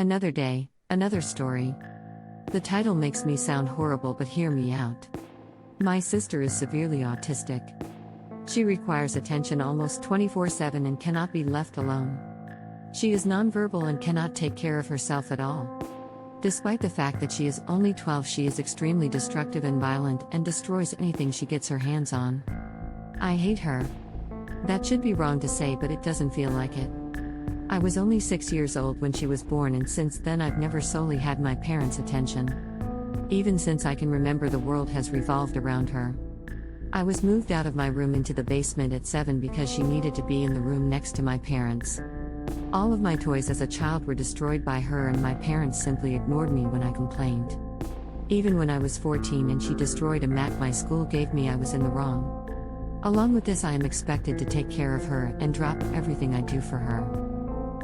Another day, another story. The title makes me sound horrible, but hear me out. My sister is severely autistic. She requires attention almost 24/7 and cannot be left alone. She is nonverbal and cannot take care of herself at all. Despite the fact that she is only 12, she is extremely destructive and violent and destroys anything she gets her hands on. I hate her. That should be wrong to say, but it doesn't feel like it. I was only 6 years old when she was born, and since then I've never solely had my parents' attention. Even since I can remember, the world has revolved around her. I was moved out of my room into the basement at 7 because she needed to be in the room next to my parents. All of my toys as a child were destroyed by her, and my parents simply ignored me when I complained. Even when I was 14 and she destroyed a mat my school gave me, I was in the wrong. Along with this, I am expected to take care of her and drop everything I do for her.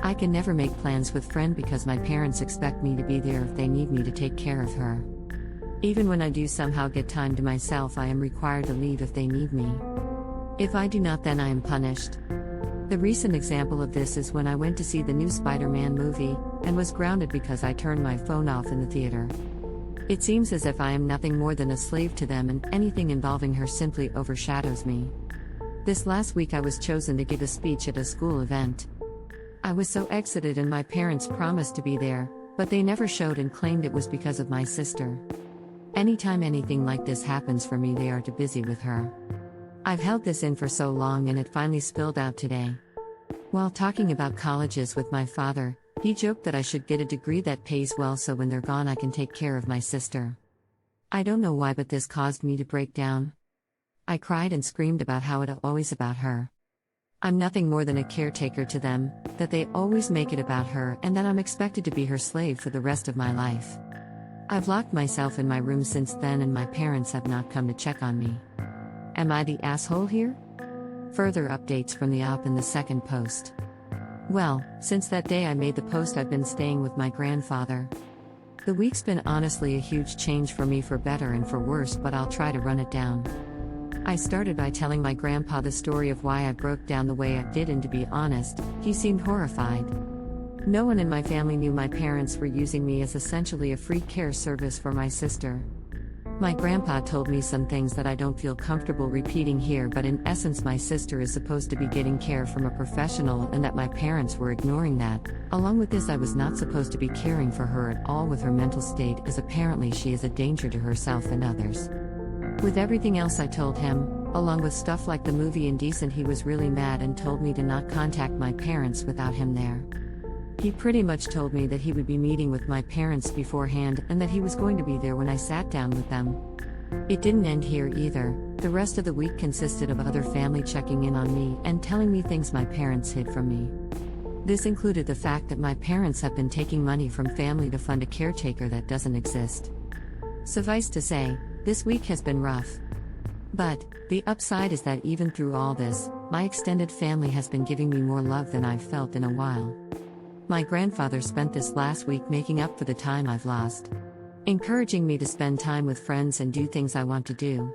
I can never make plans with friends because my parents expect me to be there if they need me to take care of her. Even when I do somehow get time to myself, I am required to leave if they need me. If I do not, then I am punished. The recent example of this is when I went to see the new Spider-Man movie, and was grounded because I turned my phone off in the theater. It seems as if I am nothing more than a slave to them, and anything involving her simply overshadows me. This last week I was chosen to give a speech at a school event. I was so excited, and my parents promised to be there, but they never showed and claimed it was because of my sister. Anytime anything like this happens for me, they are too busy with her. I've held this in for so long, and it finally spilled out today. While talking about colleges with my father, he joked that I should get a degree that pays well so when they're gone I can take care of my sister. I don't know why, but this caused me to break down. I cried and screamed about how it's always about her. I'm nothing more than a caretaker to them, that they always make it about her, and that I'm expected to be her slave for the rest of my life. I've locked myself in my room since then, and my parents have not come to check on me. Am I the asshole here? Further updates from the op in the second post. Well, since that day I made the post, I've been staying with my grandfather. The week's been honestly a huge change for me, for better and for worse, but I'll try to run it down. I started by telling my grandpa the story of why I broke down the way I did, and to be honest, he seemed horrified. No one in my family knew my parents were using me as essentially a free care service for my sister. My grandpa told me some things that I don't feel comfortable repeating here, but in essence my sister is supposed to be getting care from a professional, and that my parents were ignoring that. Along with this, I was not supposed to be caring for her at all with her mental state, as apparently she is a danger to herself and others. With everything else I told him, along with stuff like the movie Indecent, he was really mad and told me to not contact my parents without him there. He pretty much told me that he would be meeting with my parents beforehand, and that he was going to be there when I sat down with them. It didn't end here either. The rest of the week consisted of other family checking in on me and telling me things my parents hid from me. This included the fact that my parents have been taking money from family to fund a caretaker that doesn't exist. Suffice to say, this week has been rough. But the upside is that even through all this, my extended family has been giving me more love than I've felt in a while. My grandfather spent this last week making up for the time I've lost, encouraging me to spend time with friends and do things I want to do.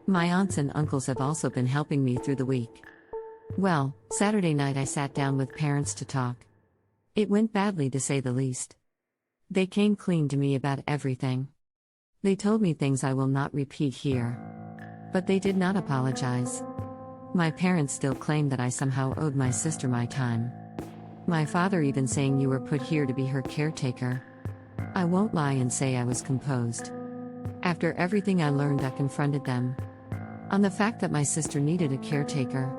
My aunts and uncles have also been helping me through the week. Well, Saturday night I sat down with parents to talk. It went badly, to say the least. They came clean to me about everything. They told me things I will not repeat here. But they did not apologize. My parents still claim that I somehow owed my sister my time. My father even saying you were put here to be her caretaker. I won't lie and say I was composed. After everything I learned, I confronted them on the fact that my sister needed a caretaker,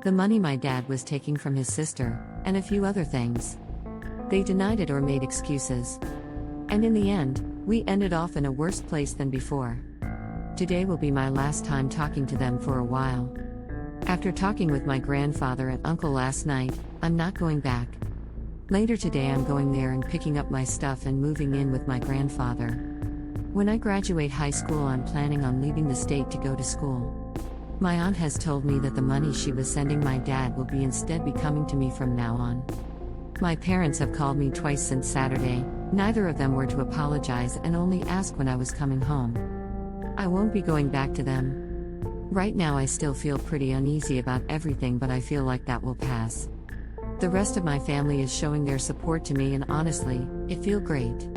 the money my dad was taking from his sister, and a few other things. They denied it or made excuses. And in the end, we ended off in a worse place than before. Today will be my last time talking to them for a while. After talking with my grandfather and uncle last night, I'm not going back. Later today I'm going there and picking up my stuff and moving in with my grandfather. When I graduate high school, I'm planning on leaving the state to go to school. My aunt has told me that the money she was sending my dad will instead be coming to me from now on. My parents have called me twice since Saturday. Neither of them were to apologize and only ask when I was coming home. I won't be going back to them. Right now I still feel pretty uneasy about everything, but I feel like that will pass. The rest of my family is showing their support to me, and honestly, it feels great.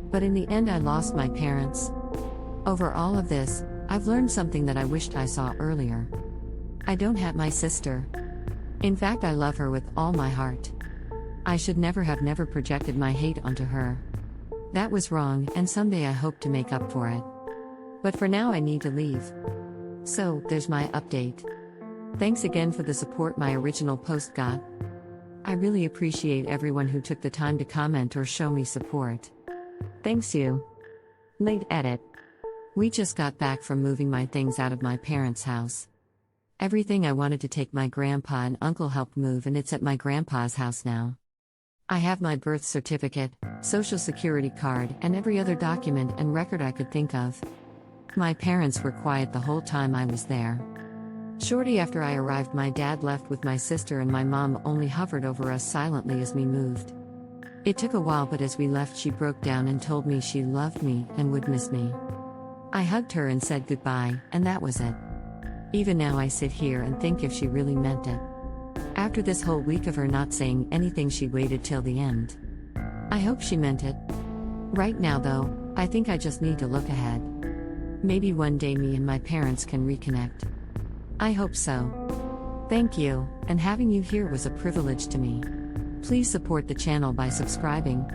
But in the end, I lost my parents. Over all of this, I've learned something that I wished I saw earlier. I don't have my sister. In fact, I love her with all my heart. I should never projected my hate onto her. That was wrong, and someday I hope to make up for it. But for now, I need to leave. So, there's my update. Thanks again for the support my original post got. I really appreciate everyone who took the time to comment or show me support. Thanks you. Late edit. We just got back from moving my things out of my parents' house. Everything I wanted to take my grandpa and uncle helped move, and it's at my grandpa's house now. I have my birth certificate, social security card, and every other document and record I could think of. My parents were quiet the whole time I was there. Shortly after I arrived, my dad left with my sister, and my mom only hovered over us silently as we moved. It took a while, but as we left, she broke down and told me she loved me and would miss me. I hugged her and said goodbye, and that was it. Even now, I sit here and think if she really meant it. After this whole week of her not saying anything, she waited till the end. I hope she meant it. Right now, though, I think I just need to look ahead. Maybe one day me and my parents can reconnect. I hope so. Thank you, and having you here was a privilege to me. Please support the channel by subscribing.